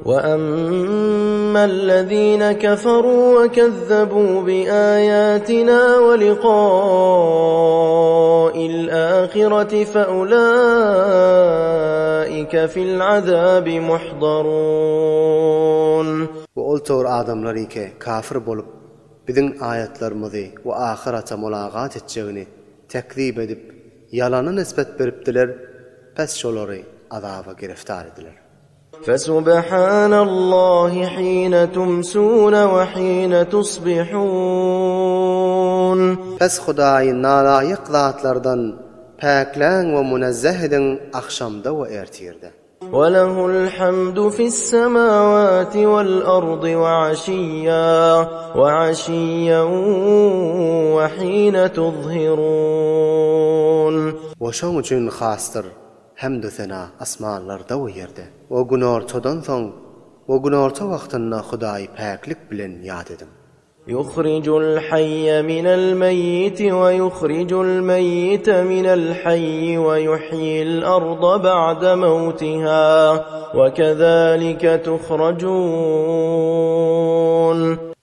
وأما الذين كفروا وكذبوا بآياتنا ولقاء الآخرة فأولئك في العذاب محضرون. وقلتور آدملري ki kafir bolup bizim ayetlerimizi ve ahirete mulagat eteceğini tekzip edip yalanı nispet beripdiler, pes şolary azaba giriftar ediler. فسبحان الله حين تمسون وحين تصبحون. Pes Hudaýy nalayık zatlardan paklan ve munezzeh edin akşamda ve ertirde. وله الحمد في السماوات والأرض وعشيا وحين تظهرون. وشون üçün khastır hamd sena asmanlarda we yerde. O gün ortadan soň o gün orta wagtynda Hudaýy paklik bilen ýad edin. يخرج الحي من الميت ويخرج الميت من الحي ويحيي الأرض بعد موتها وكذلك تخرجون.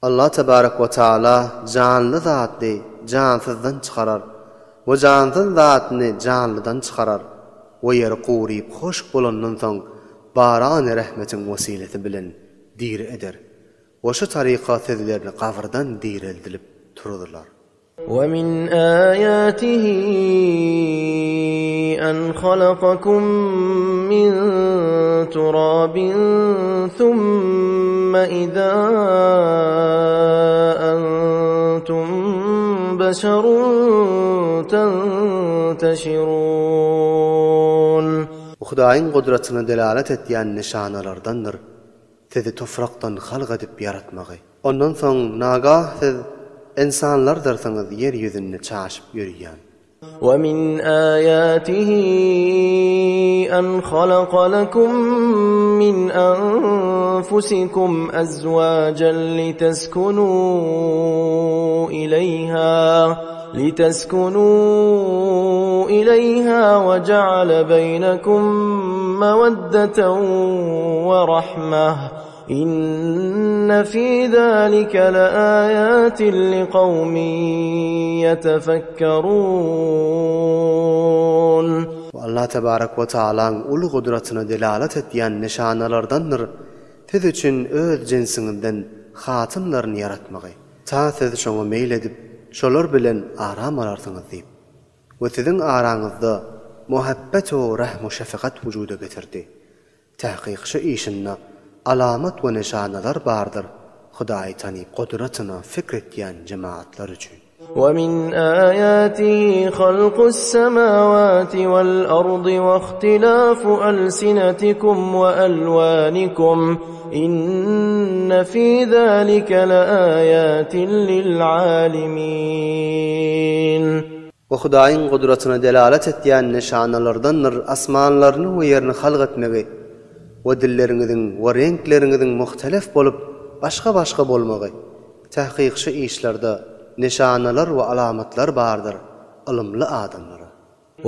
Allah tebarek ve taala canlı zatdy cansızdan çıkarar ve cansız zatny canlydan çıkarar ve yer quryp hoş bolandan soň baran rahmetin wesileti bilen dir eder. Ve şu tariqa sizlerini qavrdan dirildirip tururlar. ومن آياته أن خلقكم من تراب ثم إذا أنتم بشر تنتشرون. Hudaýyň gudratyna delalet etýän nişanalardandyr. Sizi topraktan halq edip yaratmagy. Ondan soň nagah siz insanlar dersiňiz yer ýüzünde çaşyp ýürýän. ومن آياته أن خلق لكم من أنفسكم أزواجا لتسكنوا إليها وجعل بينكم مودة ورحمة إن في ذلك لآيات لقوم يتفكرون. Allah tebarek ve taalaň ulu gudratyna delalet etýän nişanalardandyr. Siz üçin öz jinsiňizden hatymlaryny yaratmagy. Ta siz şoňa meýil edip, şolar bilen aram alarsyňyz diýip. We siziň araňyzda muhabbet we rahm we şefkat wujuda getirdi. Tahqiq şu işinde alamat we nişanalar bardyr. Hudaýy tanyp gudratyna fikr etýän jemaatlar üçin. ومن آياته خلق السماوات والأرض واختلاف ألسنتكم وألوانكم إن في ذلك لآيات للعالمين. Hudaýyň gudratyna delalet etýän nişanalardandyr asmanlaryny we ýerini halq etmegi we dilleriňiziň we renkleriňiziň muhtelif bolup başga bolmagy. Tahqiq şu işlerde nişanalar ve alamatlar bardır ilmli adamlara.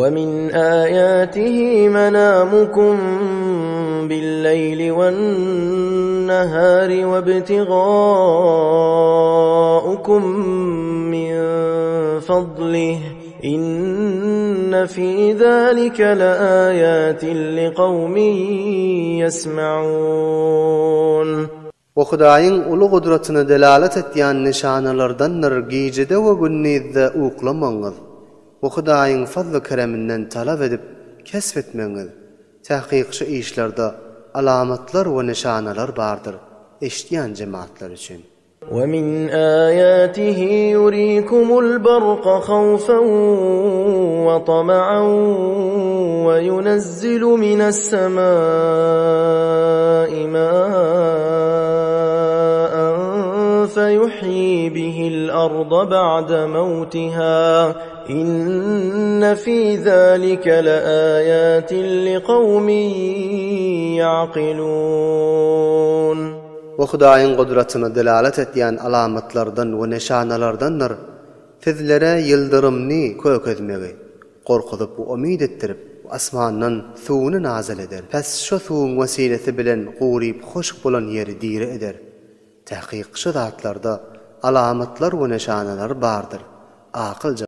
ومن آياته منامكم بالليل والنهار وابتغاؤكم من فضله إن في ذلك لآيات لقوم يسمعون. O Hudaýyň ulu gudratyna delalet etýän nişanalardandyr gijede we günnizde uklamaňyz. O Hudaýyň fazly kereminden talap edip kesbetmeňiz. Tahqiq şu işlerde alamatlar we nişanalar bardyr eşitýän jemaatlar üçin. ومن آياته يريكم البرق خوفا وطمعا وينزل من السماء ماء فيحيي به الأرض بعد موتها إن في ذلك لآيات لقوم يعقلون. Hudaýyň gudratyna delalet etýän alamatlardan we nişanalardandyr sizlere ýyldyrymny kökezmegi, gorkudyp we umid etdirip asmandan suwuny nazil eder. Pes şu suwun wesilesi bilen guryp hoşuk bolan ýeri dire eder. Tahqiq şu zatlarda alamatlar we neşanalar bardyr. Aqylja